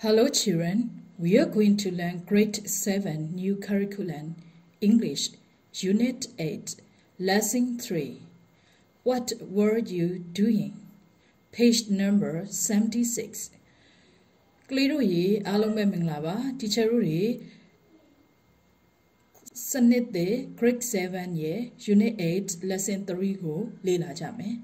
Hello children, we are going to learn Grade 7 New Curriculum, English, Unit 8, Lesson 3. What were you doing? Page number 76. Kliro ye alome minglaba, teacher uri, Sanit de Grade 7 ye, Unit 8, Lesson 3 go, Lila jame.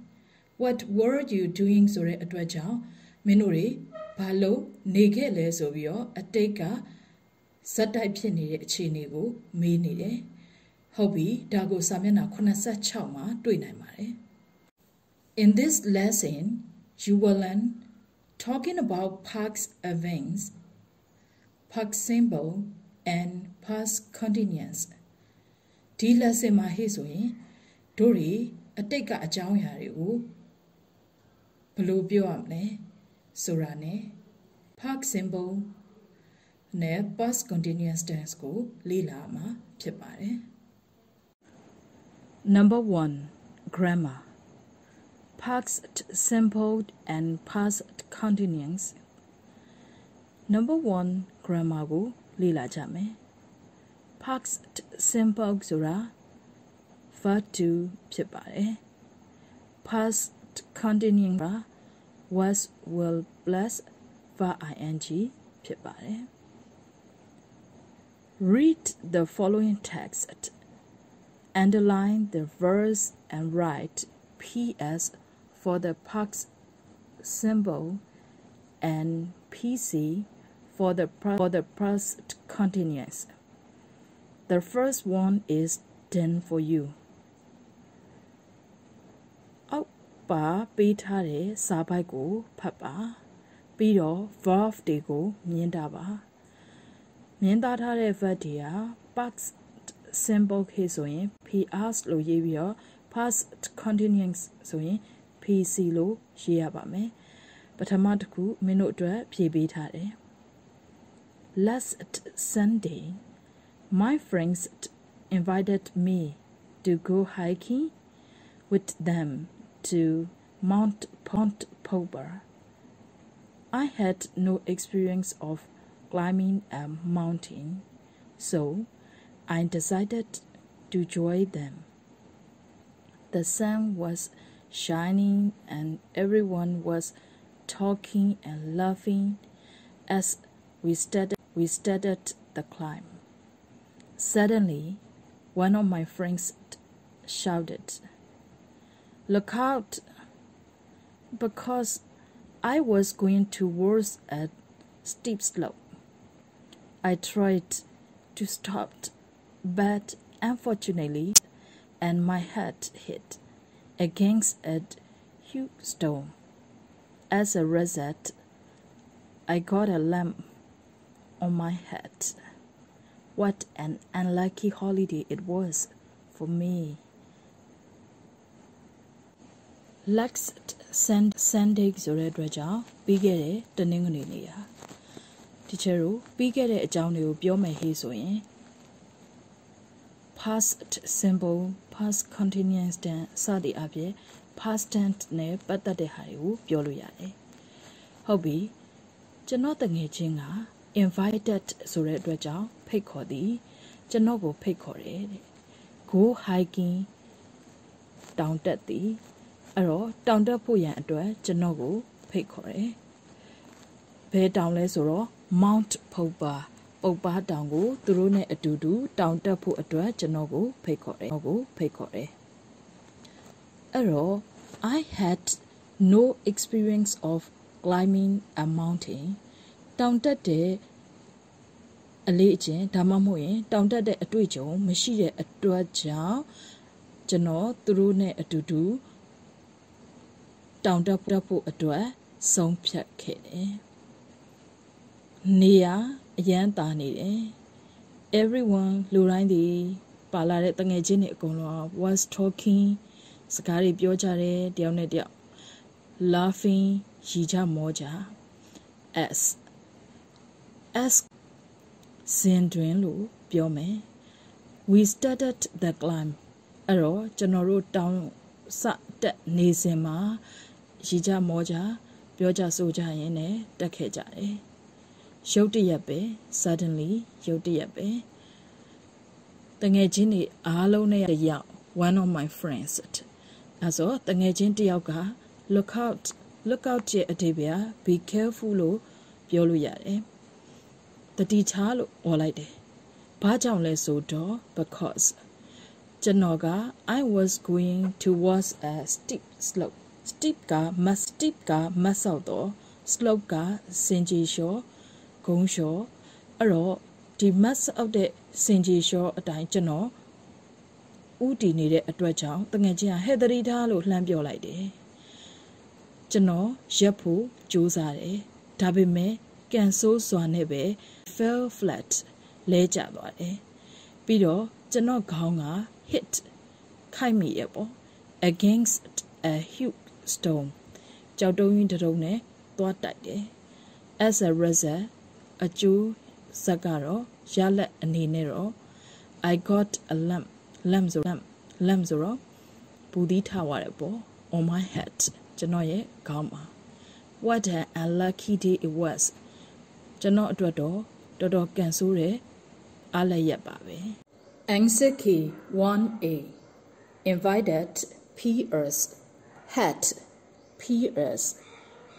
What were you doing sore atwaja, Minuri, Palo, Nege lesovio, Ateka, Satai Pieni Chinigo, Minide, Hobby, Dago Samena Kunasa Chama, Duinamare. In this lesson, you will learn talking about past events, past symbol, and past continuous. Di lesson mahisui, Dori, Ateka Ajang Yariu, Blubio Amne. Surane, past symbol, ne past continuous tense ko lilama phit. Number 1. Grammar. Past simple and past continuous. Number 1. Grammar ko lila jame. Past simple sura verb to phit. Past continuous was, will, plus verb ing phit pare. Read the following text. Underline the verse and write PS for the past symbol and PC for the past continuous. The first one is done for you. Pa pi thare sabai ko phat pa pi do verb de ko myin ta ba myin ta thare verb de ya past simple case so yin PS lo yi pi do past continuous so yin PC lo yi ya ba me pathama takku min do atwat phie pi tha de. Last Sunday my friends invited me to go hiking with them to Mount Pober. I had no experience of climbing a mountain, so I decided to join them. The sun was shining and everyone was talking and laughing as we started the climb. Suddenly, one of my friends shouted, "Look out!" Because I was going towards a steep slope. I tried to stop, but unfortunately, and my head hit against a huge stone. As a result, I got a lump on my head. What an unlucky holiday it was for me. Last Sunday ဆိုတဲ့အတွက်ကြောင့်ပြီးခဲ့တဲ့တနင်္ဂနွေနေ့ဟာ teacher တို့ပြီးခဲ့တဲ့အကြောင်းတွေကိုပြောမယ်ဟေ့ဆိုရင် past simple past continuous tense စသည်အပြင် past tense နဲ့ပတ်သက်တဲ့ဟာတွေကိုပြောလို့ရတယ်။ဟုတ်ပြီကျွန်တော်တငယ်ချင်းက invited ဆိုတဲ့အတွက်ကြောင့်ဖိတ်ခေါ်သည်ကျွန်တော်ကိုဖိတ်ခေါ်တယ်တဲ့ go hiking တောင်တက်သည်အဲ့တော့တောင်တက်ဖို့ရန်အတွက်ကျွန်တော်ကိုဖိတ်ခေါ်တယ်။ဘယ်တောင်လဲဆိုတော့ Mount Pober ပုပ္ပါတောင်ကိုသူတို့နဲ့အတူတူတောင်တက်ဖို့အတွက်ကျွန်တော်ကိုဖိတ်ခေါ်တယ်။အဲ့တော့ I had no experience of climbing a mountain တောင်တက်တဲ့အလေးအကျင့်ဒါမှမဟုတ်ရင်တောင်တက်တဲ့အတွေ့အကြုံမရှိတဲ့အတွက်ကြောင့်ကျွန်တော်သူတို့နဲ့အတူတူတောင်တက်ဖို့အတွက်ဆုံးဖြတ်ခဲ့တယ်။နေရအရန်တာနေတယ်။ Everyone လူတိုင်းဒီပါလာတဲ့တငယ်ချင်းတွေအကုန်လုံး was talking စကားတွေပြောကြတယ်တယောက်နဲ့တယောက် laughing ရီကြမောကြ as စင်တွင်လို့ပြောမယ် we started the climb အဲ့တော့ကျွန်တော်တို့တောင်စတက်နေစဉ်မှာရီကြမောကြပြောကြဆိုကြရင်လည်းတက်ခဲ့ကြတယ် Yotiyabe, suddenly, Yotiyabe. The ngejini alone ya one of my friends. Aso, the ngejin yoga, look out ye atibia, be careful, Bioluyare. The detail all I did. Pajaunle so door, because Janoga, I was going towards a steep slope. Steep ka masaudo, slope ka Sinji shore, Gong shore, aro, the mass of the Sinji shore at Jano. Udi needed a dredgeout, the Najia headerita lo lampio like day. Jano, Japu, Josare, Tabime, Ganso Swanebe, fell flat, lay jabade. Bido, Jano Gonga, hit, Kaimiable, against a huge stone. Jaudoin the Rone, thought that day. As a result, a Jew, Sagaro, Jale and Nero, I got a lamzoro, Budita warable, on my head, Janoye, Gama. What an unlucky day it was. Jano Dodo, Dodo Gansure, Alayababe. Anseki 1A. Invited peers. Had peers.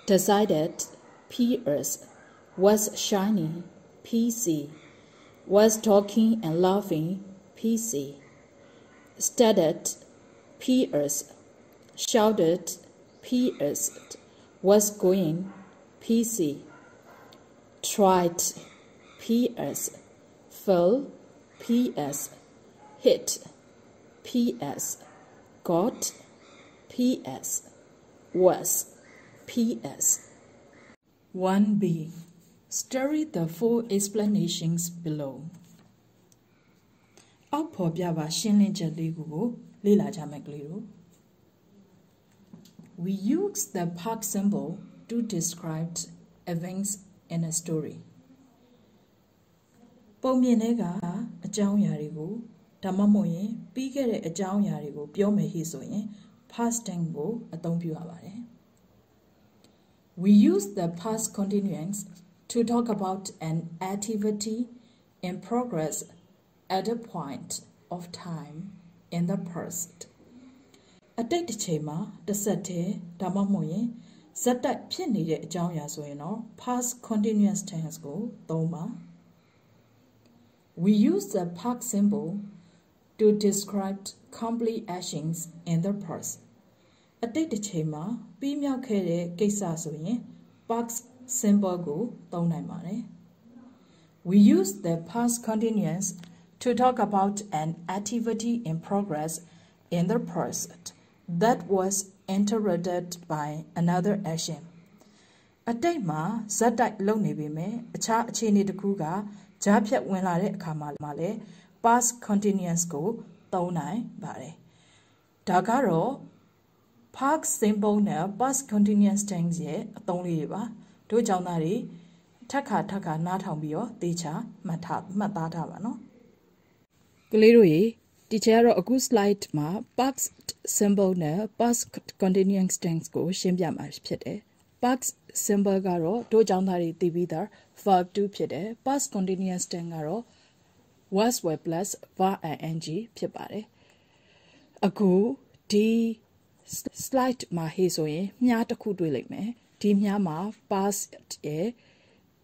Decided peers. Was shiny PC. Was talking and laughing PC. Studied peers. Shouted peers. Was going PC. Tried peers. Fell PS. Hit PS. Got PS. Was PS. 1B. Study the full explanations below. We use the park symbol to describe events in a story. Pomienega a John Yarigo, Tamamoye, bigger a John Yarigo, Biome Hisoye, past tengo, a Dompuavare. We use the past continuance to talk about an activity in progress at a point of time in the past. A date chema, the sete, Tamamoye, Zata Pinide a John Yasoino, past continuous tense go, Doma. We use the park symbol to describe complete actions in the past. A date chema, Bimia Kere, Gesasoye, park symbol go, Donaimare. We use the past continuous to talk about an activity in progress in the past that was interrupted by another action. A date ma, Zata Lonebime, a cha chini de kuga, Japet when lare kamale, past continuous go, Donai bare. Dagaro, park symbol ne, past continuous tense ye, Donliva, do Jaunari, Taka natambio, teacher, matatavano. Gleroy, teacher a good slide ma, past symbol ne, past continuous tense go, Shimbia mas pite. Past symbol garo, do Jaunari tibida. Verb to pide, past continuous tengaro, was web plus var ing pibare. Agu, D slight ma hesoye, nyata kudwilik me, dimya ma past ye,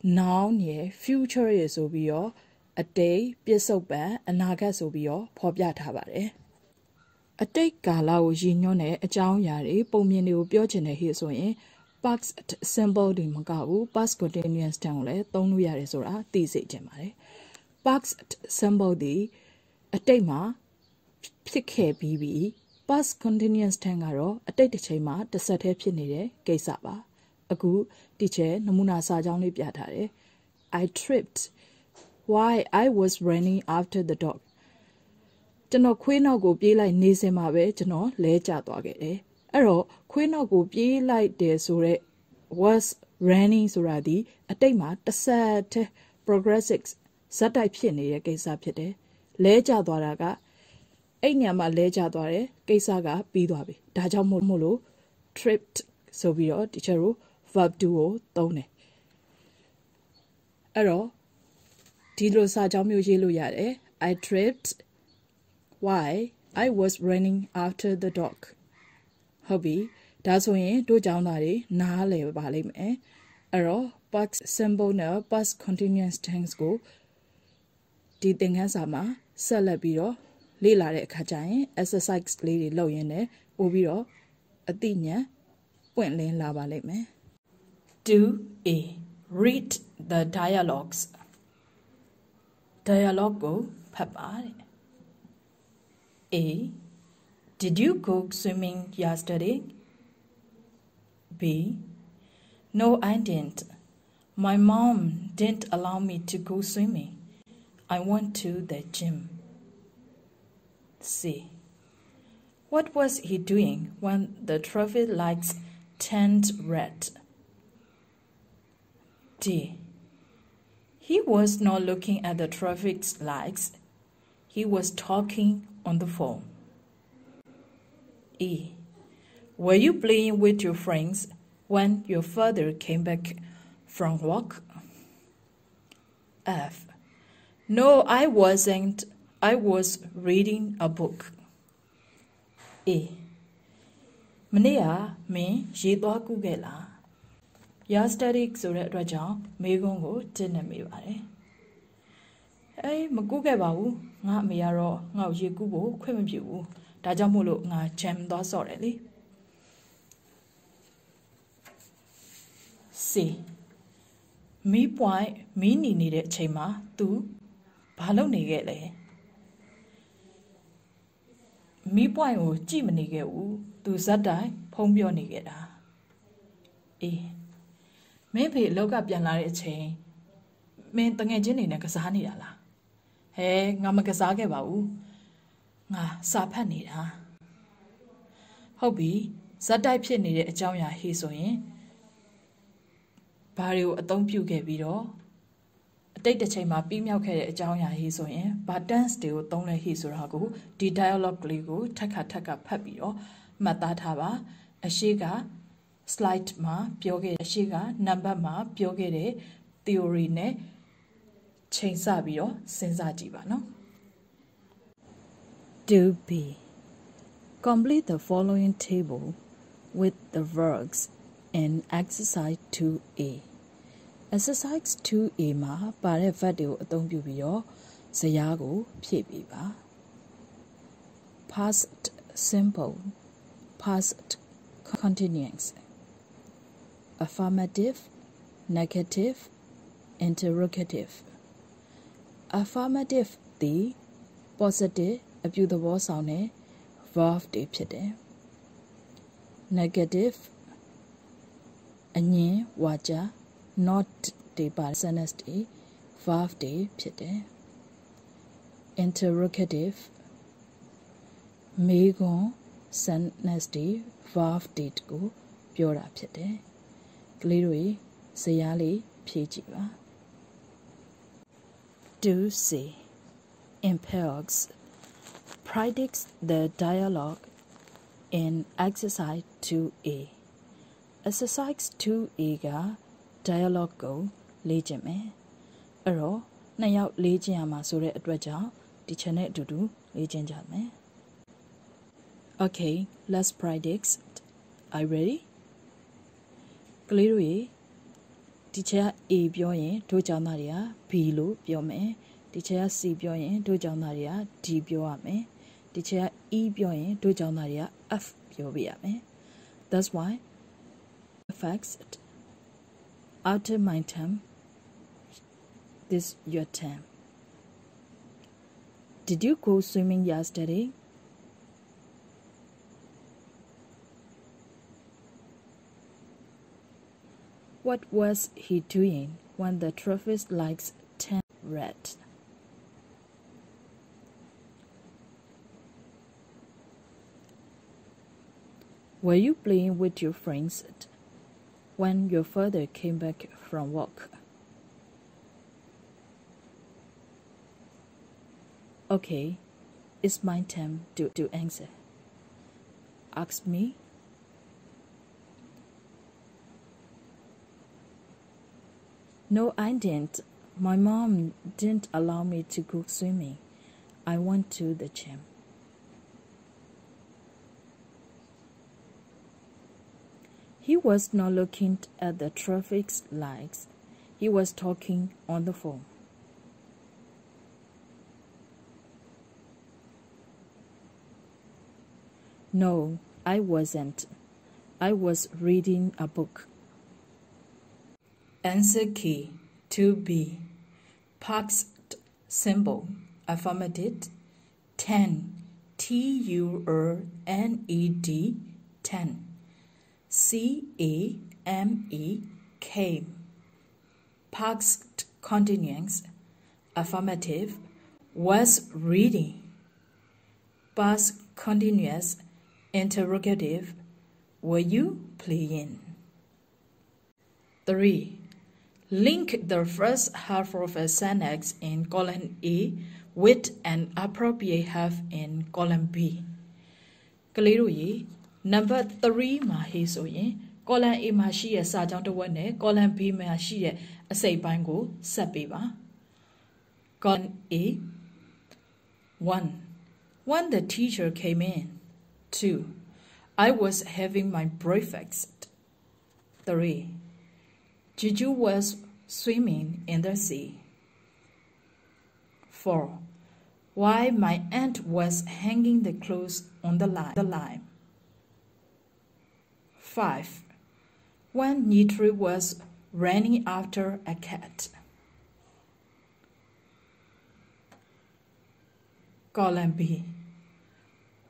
noun ye, future is obio, a day, pisoba, anagas obio, pobia tabare. A day gala ujinone, a jown yari, pomini ubiogene hesoye, past symbol di Magau, past continuous tangle, Tonu Yarisora, these gemare. Past symbol di a tema, Pike BB, past continuous tangaro, a date chema, the sate pinide, Gaysaba. A good teacher, Namuna Sajani Piatare. I tripped. Why I was running after the dog. Jano Quino go be like Nisemabe, Jano, Leja dogge. Ero, Quino go be like the Sure was running Suradi, a tema, the sad progressives, Satai Pieni, a Gesa Pite, Leja Doraga, Enyama Leja Dore, Gesaga, Bidobi, Dajamolo, tripped, Sobio, Dicheru, verb duo, Done. အဲ့တော့ဒီလိုစာကြောင်းမျိုးရေးလို့ရတယ် I tripped while I was running after the dog ဟုတ်ပြီဒါဆိုရင်တို့ကြောင်းသားတွေနားလည်ပါလိမ့်မယ်အဲ့တော့ past simple နဲ့ past continuous tense ကိုဒီသင်ခန်းစာမှာဆက်လက်ပြီးတော့လေ့လာတဲ့အခါကျရင် exercise လေးတွေလုပ်ရင်းနဲ့ပို့ပြီးတော့အသိဉာဏ်ပွင့်လင်းလာပါလိမ့်မယ် 2A read the dialogues dialogue ကိုဖတ်ပါတဲ့ A Did you go swimming yesterday? B No, I didn't. My mom didn't allow me to go swimming. I went to the gym. C What was he doing when the traffic lights turned red? D He was not looking at the traffic lights. He was talking on the phone. E Were you playing with your friends when your father came back from work? F No, I wasn't. I was reading a book. A မနေ့ကမင်းရေးသွားကူးခဲ့လား Yesterday ဆိုတဲ့အတွက်ကြောင့်မေးခွန်းကိုတင်းနေမိပါတယ်မကူးခဲ့ပါဘူးငါအမေကတော့ငါ့ကိုရေကူးဖို့ခွင့်မပြုဘူးဒါကြောင့်မို့လို့ငါဂျမ်သွားဆော့တယ်လေC မီးပွိုင်းမီးနီနေတဲ့အချိန်မှာ तू ဘာလုပ်နေခဲ့လဲမီးပွိုင်းကိုကြည့်မနေခဲ့ဘူး तू ဇက်တိုင်းဖုံးပြောနေခဲ့တာအေးမင်းဖေအလောက်ကပြန်လာတဲ့အချိန်မင်းတငယ်ချင်းတွေနဲ့ကစားနေတာလားဟဲငါမကစားခဲ့ပါဘူးငါစာဖတ်နေတာဟုတ်ပြီဇက်တိုက်ဖြစ်နေတဲ့အကြောင်းအရာဟေးဆိုရင်ဘာတွေကိုအသုံးပြုခဲ့ပြီးတော့အတိတ်တစ်ချိန်မှာပြီးမြောက်ခဲ့တဲ့အကြောင်းအရာဟေးဆိုရင်ဘာ tense တွေကိုသုံးလဲဟေးဆိုတာကိုဒီ dialogue ကလေးကိုထပ်ခါဖတ်ပြီးတော့မှတ်သားထားပါအရှိက slide မှာပြောခဲ့အရှိက number မှာပြောခဲ့တဲ့ theory နဲ့ချိန်ဆပြီးတော့စဉ်းစားကြည့်ပါနော် 2B Complete the following table with the verbs in exercise 2A exercise 2A မှာပါတဲ့ verb တွေကိုအသုံးပြုပြီးတော့ဇယားကိုဖြည့်ပေးပါ past simple past continuous affirmative negative interrogative affirmative သည် positive အပြုသဘောဆောင်တဲ့ verb တွေဖြစ်တယ် negative အငြင်းဝါကြ not တွေပါ sentence တွေ verb တွေဖြစ်တယ် interrogative မေးခွန်း sentence တွေ verb တွေကိုပြောတာဖြစ်တယ်ကလေးတွေဇယားလေးဖြည့်ကြည့်ပါ 2C impairs practice the dialogue in exercise 2A exercise 2A က dialogue ကိုလေ့ကျင့်မယ်အဲ့တော့နှစ်ယောက်လေ့ကျင့်ရမှာဆိုတဲ့အတွက်ကြောင့်ဒီချက်နဲ့အတူတူလေ့ကျင့်ကြမယ် Okay let's practice are you ready ကလေးတို့ဒီချက်က A ပြောရင်တို့ကျောင်းသားတွေက B လို့ပြောမယ်ဒီချက်က C ပြောရင်တို့ကျောင်းသားတွေက D ပြောရမယ်ဒီချက်က E ပြောရင်တို့ကျောင်းသားတွေက F ပြောပြရမယ် That's why facts after my term this your term Did you go swimming yesterday What was he doing when the traffic lights turned red? Were you playing with your friends when your father came back from work? Okay, it's my turn to answer. Ask me. No, I didn't. My mom didn't allow me to go swimming. I went to the gym. He was not looking at the traffic lights. He was talking on the phone. No, I wasn't. I was reading a book. Answer key 2B. Past symbol affirmative 10. TURNED 10. CAME past continuous affirmative was reading. Past continuous interrogative were you playing? 3. Link the first half of a sentence in column A with an appropriate half in column B. Kaliru number 3 ma he so yin column A ma shi ye sa jaung tawat ne column B ma shi ye asait paing ko sat pi ba. Column A 1. When the teacher came in. 2. I was having my breakfast. 3. Juju was swimming in the sea. 4. Why my aunt was hanging the clothes on the line. 5. When Nitri was running after a cat. Column B.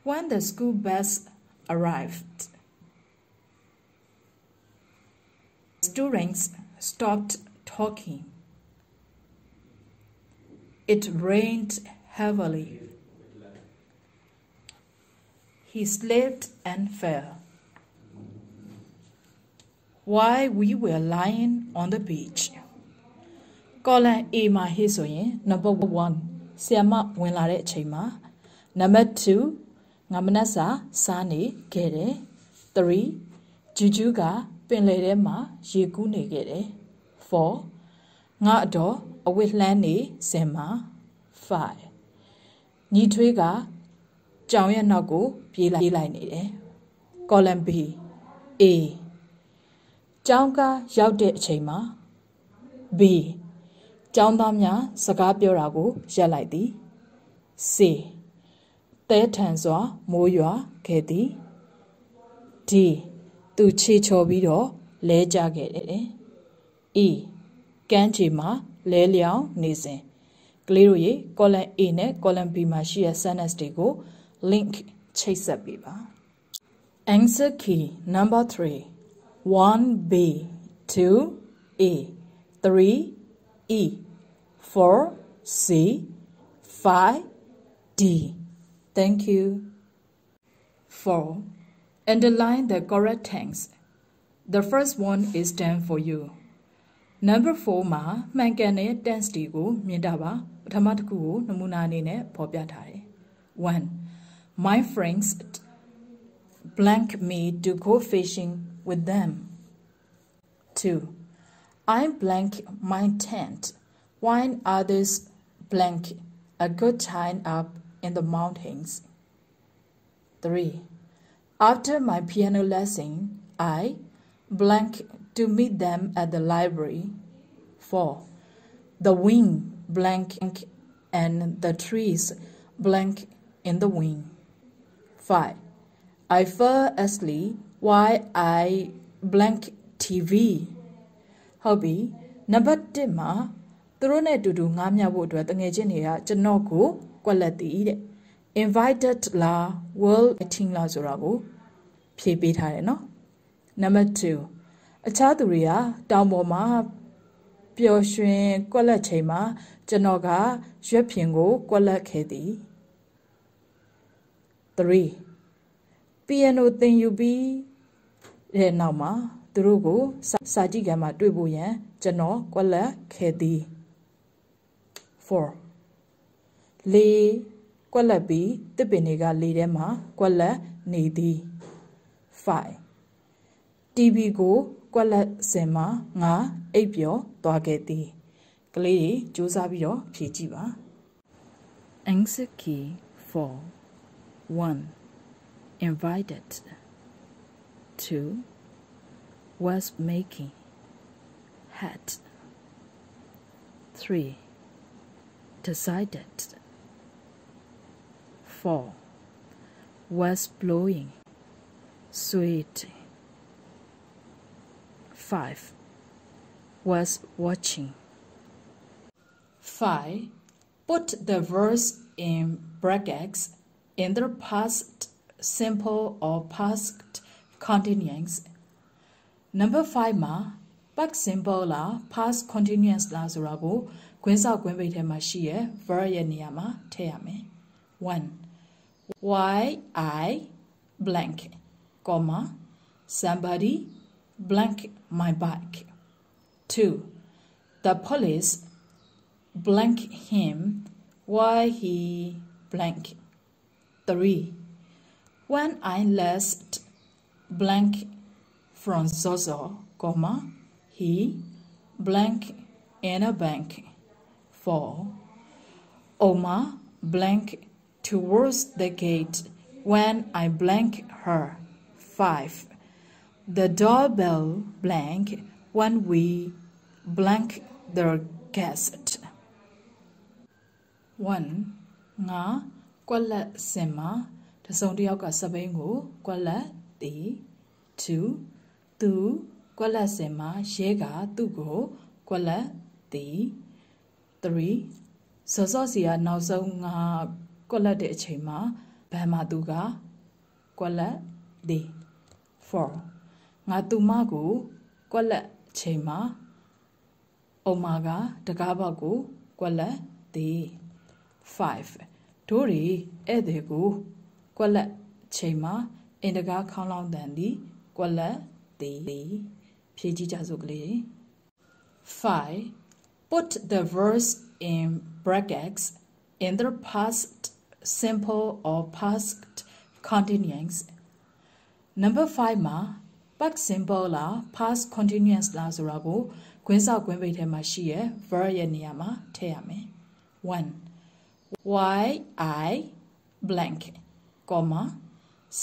When the school bus arrived. Students stopped talking. It rained heavily. He slipped and fell. While we were lying on the beach. Column A ma he so yin number 1. Siama wen la de achain ma. Number 2. Nga manasa sa neခဲ့တယ်. 3. Juju ka ပင်လယ်ထဲမှာရေကူးနေခဲ့တယ်. 4. ငါအတော်အဝတ်လှမ်းနေစင်မှာ. 5. ညီထွေးကကြောင်ရဲ့နောက်ကိုပြေးလိုက်နေတယ်. Column B A ကျောင်းကားရောက်တဲ့အချိန်မှာ B ကျောင်းသားများစကားပြောတာကိုရပ်လိုက်သည်. C တဲထန်စွာမိုးရွာခဲ့သည်. D သူခြေချော်ပြီးတော့လဲကျခဲ့တယ်. E ကမ်းခြေမှာလဲလျောင်းနေစဉ်. ကလေးတို့ရေ column A နဲ့ column B မှာရှိတဲ့ sentence တွေကို link ချိတ်ဆက်ပေးပါ. Answer key number 3. 1B 2A 3E 4C 5D. Thank you. 4. Underline the correct tense. The first one is done for you. Number 4 မှာမှန်ကန်တဲ့ tense တွေကိုမြင်တာပါ. ပထမတစ်ခုကိုနမူနာအနေနဲ့ဖော်ပြထားတယ်. 1. My friends blank me to go fishing with them. 2. I blank my tent while others blank a good time up in the mountains. 3. After my piano lesson, I blank to meet them at the library. 4. The wind blank and the trees blank in the wind. 5. I fell asleep while I blank TV. ဟုတ်ပြီ. Number 1မှာသူတို့နဲ့အတူတူငားမြဖို့အတွက်တငယ်ချင်းတွေကကျွန်တော်ကိုကွက်လက်တည်တဲ့. Invited လား World Meeting လားဆိုတာကိုဖြေပေးထားတယ်နော်. Number 2. အခြားသူတွေကတောင်ပေါ်မှာပျော်ရွှင်ကွက်လက်ချိန်မှာကျွန်တော်ကရွက်ဖျင်ကိုကွက်လက်ခဲ့သည်. 3. Piano သင်ယူပြီးတဲ့နောက်မှာသူတို့ကိုစာကြည့်ခန်းမှာတွေ့ဖို့ရန်ကျွန်တော်ကွက်လက်ခဲ့သည်. 4. လေကွက်လက်ပြီးတစ်ပင်တွေကလေထဲမှာကွက်လက်နေသည်. 5. TV ကိုကွက်လက်စင်မှာငါအိပ်ပျော်သွားခဲ့သည်. ကလေးတွေစူးစမ်းပြီးတော့ဖြေကြည့်ပါ Answer key 4 1 Invited 2 Was making had 3 Decided 4 Was blowing sweet 5 Was watching 5 Put the verse in brackets in the past simple or past continuous Number 5 မှာ past simple လား past continuous လားဆိုတာကိုခွင်းဆောက်ခွင်းပိတ်ထဲမှာရှိရဲ့ verb ရဲ့နေရာမှာထည့်ရမယ် 1 Why I blank comma somebody blank my bike 2 The police blank him why he blank 3 When I last blank from Zozo, comma, he blank in a bank 4 Oma blank towards the gate when I blank her 5 The doorbell blank when we blank the guest 1 ငါကွက်လက်စင်မှာတစုံတစ်ယောက်ကစပိန်ကိုကွက်လက်တီ2သူကွက်လက်စင်မှာရဲကသူ့ကိုကွက်လက်တီ3စောစောစီကနောက်ဆုံးငါကွက်လက်တဲ့အချိန်မှာဘန်မှာသူကကွက်လက်တီ4ငါသူမကိုကွက်လက်ချိန်မှာအုံမာကတကားပေါက်ကိုကွက်လက်တီ5တို့တွေဧည့်သည်ကိုကွက်လက်ချိန်မှာအင်တကားခေါင်းလောင်းတန်သည်ကွက်လက်တီဖြည့်ကြည့်ကြစို့ကလေး5 Put the verse in brackets in the past simple or past continuous Number 5မှာ past simple လား past continuous လားဆိုတာကိုခွင်းဆောက်ခွင်းပိတ်ထဲမှာရှိရဲ့ verb ရဲ့နေရာမှာထည့်ရမယ်1 Why I blank comma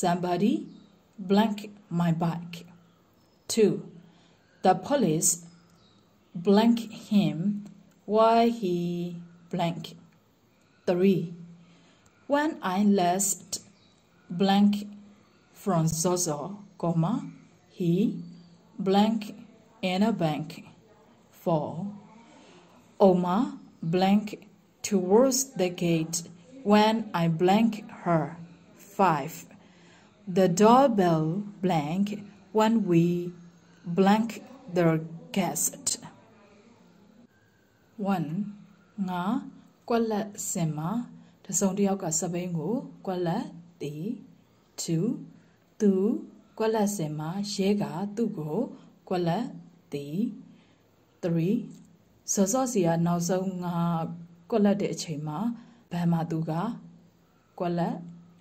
somebody blank my bike 2 The police blank him why he blank 3 When I last blank from Zozo, comma, he blank in a bank 4 Oma blank towards the gate when I blank her 5 The doorbell blank when we blank the guest 1ငါကွက်လက်စင်မှာတစုံတစ်ယောက်ကစပိန်ကိုကွက်လက်တီ2သူကွက်လက်စင်မှာရဲကသူ့ကိုကွက်လက်တီ3စောစောစီကနောက်ဆုံးငါကွက်လက်တဲ့အချိန်မှာဘန်မှာသူကကွက်လက်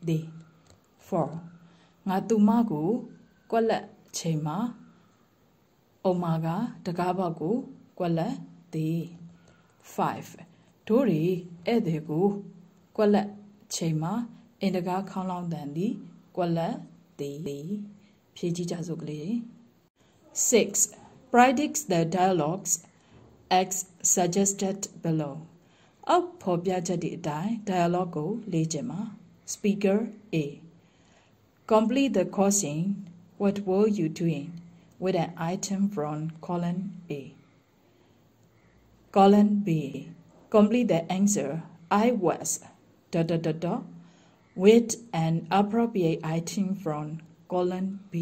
တီ4ငါသူမကိုကွက်လက်ချိန်မှာအုံမာကတကားပေါက်ကိုကွက်လက်တီ5တို့တွေဧည့်သည်ကိုကွက်လက်ချိန်မှာအင်တကားခေါင်းလောင်းတန်သည်ကွက်လက်တီဖြည့်ကြည့်ကြစို့ကလေး6 Practice the dialogues as suggested below အောက်ဖော်ပြချက်တွေအတိုင်း dialogue ကိုလေ့ကျင့်ပါ Speaker A Complete the question What were you doing with an item from column A Column B Complete the answer I was with an appropriate item from column B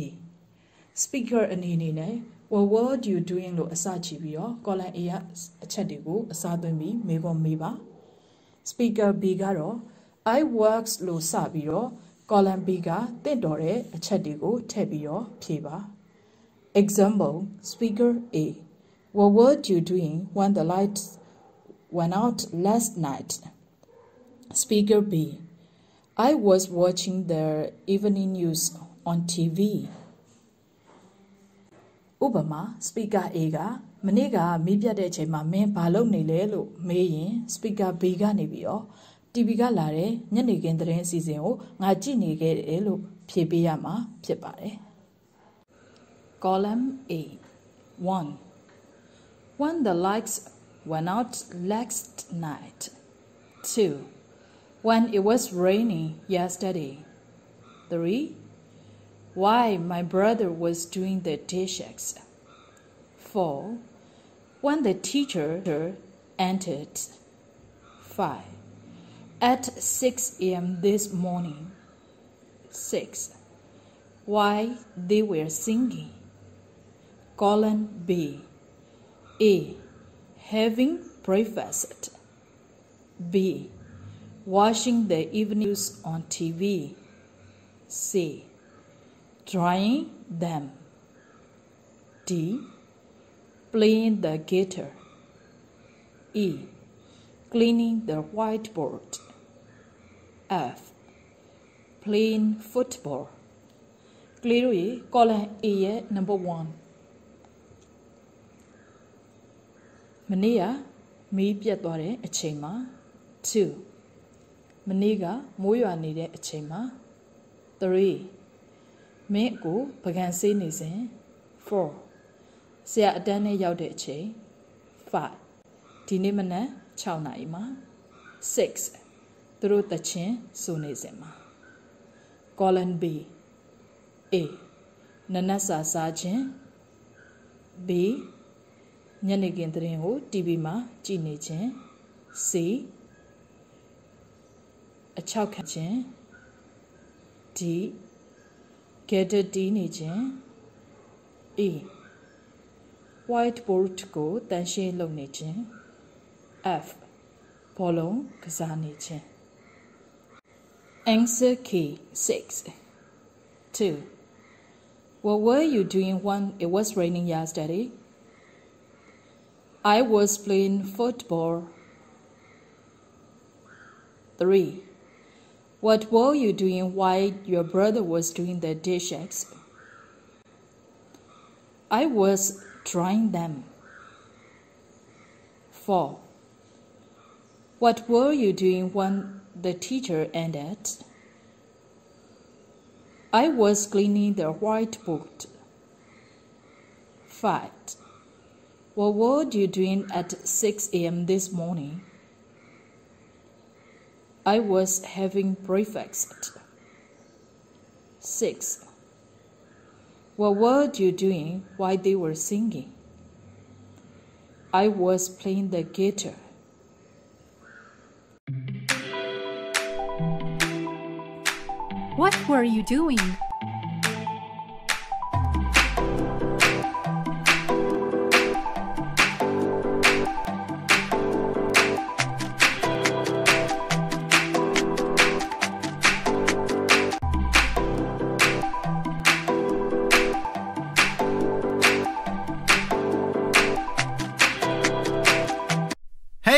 Speaker အနေနဲ့ What were you doing လို့အစချီပြီးတော့ column A ကအချက်တွေကိုအစားသွင်းပြီးမေးခွန်းမေးပါ Speaker B ကတော့ I works လို့စပြီးတော့ column B ကတင့်တော်တဲ့အချက်တွေကိုထည့်ပြီးတော့ဖြေပါ Example Speaker A What were you doing when the lights went out last night? Speaker B I was watching the evening news on TV. ဥပမာ Speaker A က မနေ့ကမီးပြတ်တဲ့အချိန်မှာမင်းဘာလုပ်နေလဲလို့မေးရင် speaker B ကနေပြီးတော့ TV ကလာတဲ့ညနေခင်းသတင်းအစီအစဉ်ကိုငါကြည့်နေခဲ့တယ်လို့ဖြေပေးရမှာဖြစ်ပါတယ် Column A 1. When the lights went out last night. 2. When it was raining yesterday. 3. Why my brother was doing the dishes. 4. When the teacher entered. 5. At 6 a.m. this morning. 6. Why they were singing. Column B. A. Having breakfast. B. Watching the evening news on TV. C. Drying them. D. Playing the guitar. E. Cleaning the whiteboard. F. Playing football. Clearly, column A number 1. မနေ့ကမီးပြတ်သွားတဲ့အချိန်မှာ 2. မနေ့ကမိုးရွာနေတဲ့အချိန်မှာ 3. မင်းအကိုပကံဆေးနေစဉ် 4. ဆရာအတန်းနဲ့ရောက်တဲ့အချိန် 5. ဒီနေ့မနက်6 နာရီမှာ 6. သူတို့တချင်းဆိုနေစဉ်မှာ Column B. A. နနက်စာစားခြင်း B. ညနေခင်းသတင်းကို TV မှာကြည့်နေခြင်း C. အချောက်ခံခြင်း D. ဂက်တတီးနေခြင်း E. whiteboard ကိုတန်းရှင်းလုပ်နေခြင်း F. ဘောလုံးကစားနေခြင်း Answer key 6. 2. What were you doing when it was raining yesterday? I was playing football. 3. What were you doing while your brother was doing the dishes? I was drying them. 4. What were you doing when the teacher ended? I was cleaning the whiteboard. 5. What were you doing at 6 a.m. this morning? I was having breakfast. 6. What were you doing while they were singing? I was playing the guitar. What were you doing?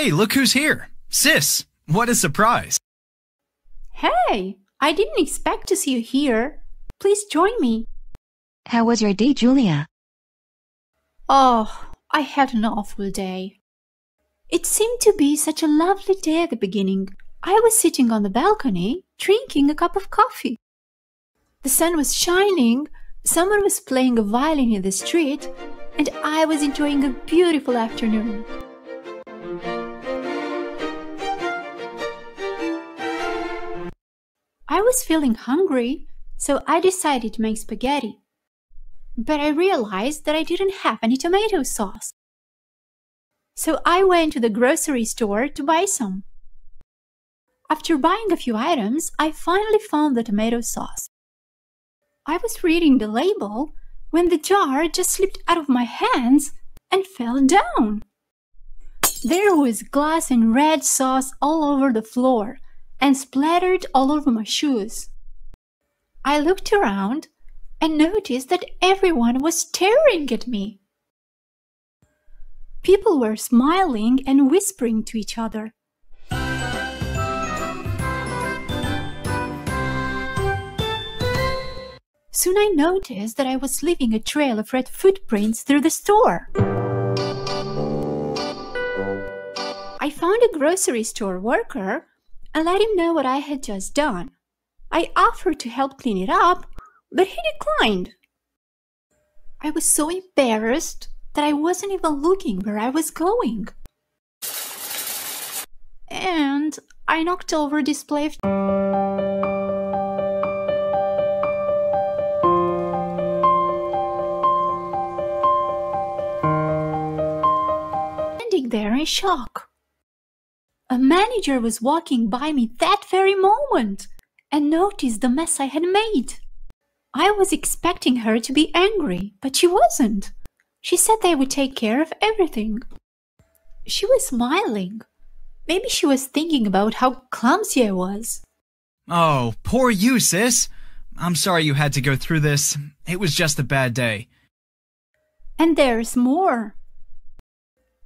Hey, look who's here! Sis, what a surprise! Hey, I didn't expect to see you here. Please join me. How was your day, Julia? Oh, I had an awful day. It seemed to be such a lovely day at the beginning. I was sitting on the balcony, drinking a cup of coffee. The sun was shining, someone was playing a violin in the street, and I was enjoying a beautiful afternoon. I was feeling hungry, so I decided to make spaghetti. But I realized that I didn't have any tomato sauce. So I went to the grocery store to buy some. After buying a few items, I finally found the tomato sauce. I was reading the label when the jar just slipped out of my hands and fell down. There was glass and red sauce all over the floor and splattered all over my shoes. I looked around and noticed that everyone was staring at me. People were smiling and whispering to each other. Soon I noticed that I was leaving a trail of red footprints through the store. found a grocery store worker and let him know what I had just done. I offered to help clean it up, but he declined. I was so embarrassed that I wasn't even looking where I was going. And I knocked over a display of standing there in shock. A manager was walking by me that very moment and noticed the mess I had made. I was expecting her to be angry, but she wasn't. She said they would take care of everything. She was smiling. Maybe she was thinking about how clumsy I was. Oh, poor you, sis. I'm sorry you had to go through this. It was just a bad day. And there's more.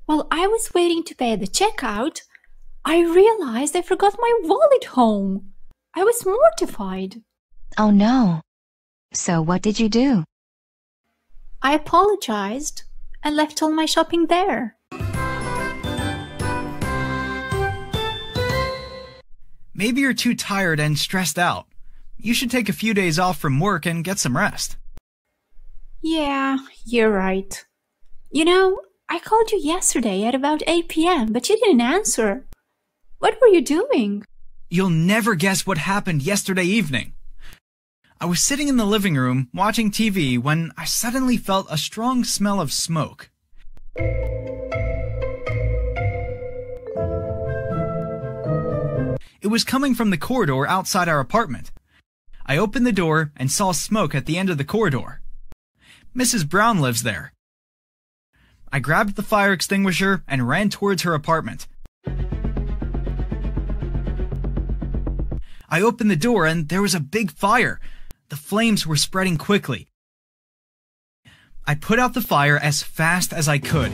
While I was waiting to pay the checkout, I realized I forgot my wallet home. I was mortified. Oh no. So what did you do? I apologized and left all my shopping there. Maybe you're too tired and stressed out. You should take a few days off from work and get some rest. Yeah, you're right. You know, I called you yesterday at about 8 p.m., but you didn't answer. What were you doing? You'll never guess what happened yesterday evening. I was sitting in the living room watching TV when I suddenly felt a strong smell of smoke. It was coming from the corridor outside our apartment. I opened the door and saw smoke at the end of the corridor. Mrs. Brown lives there. I grabbed the fire extinguisher and ran towards her apartment. I opened the door and there was a big fire. The flames were spreading quickly. I put out the fire as fast as I could.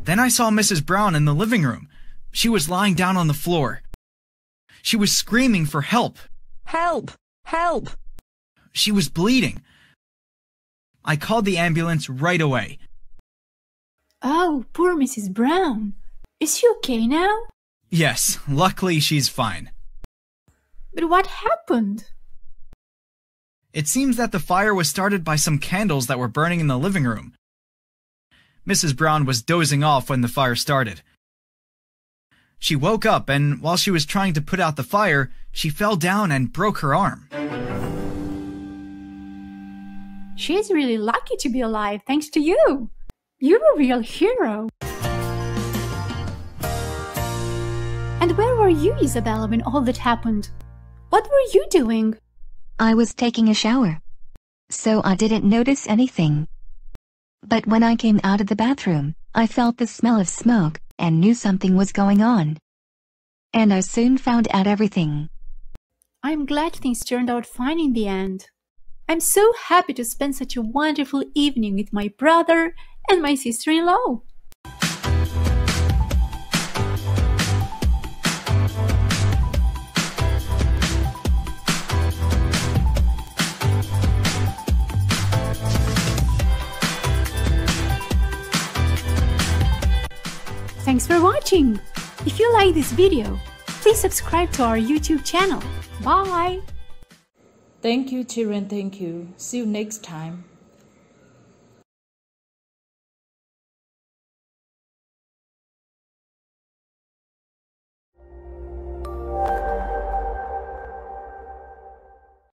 Then I saw Mrs. Brown in the living room. She was lying down on the floor. She was screaming for help. Help! Help! She was bleeding. I called the ambulance right away. Oh, poor Mrs. Brown. Is she okay now? Yes, luckily she's fine. But what happened? It seems that the fire was started by some candles that were burning in the living room. Mrs. Brown was dozing off when the fire started. She woke up and while she was trying to put out the fire, she fell down and broke her arm. She's really lucky to be alive thanks to you. You're a real hero. And where were you, Isabella, when all that happened? What were you doing? I was taking a shower. So I didn't notice anything. But when I came out of the bathroom, I felt the smell of smoke and knew something was going on. And I soon found out everything. I'm glad things turned out fine in the end. I'm so happy to spend such a wonderful evening with my brother and my sister-in-law. Thanks for watching! If you like this video, please subscribe to our YouTube channel. Bye! Thank you, children. Thank you. See you next time.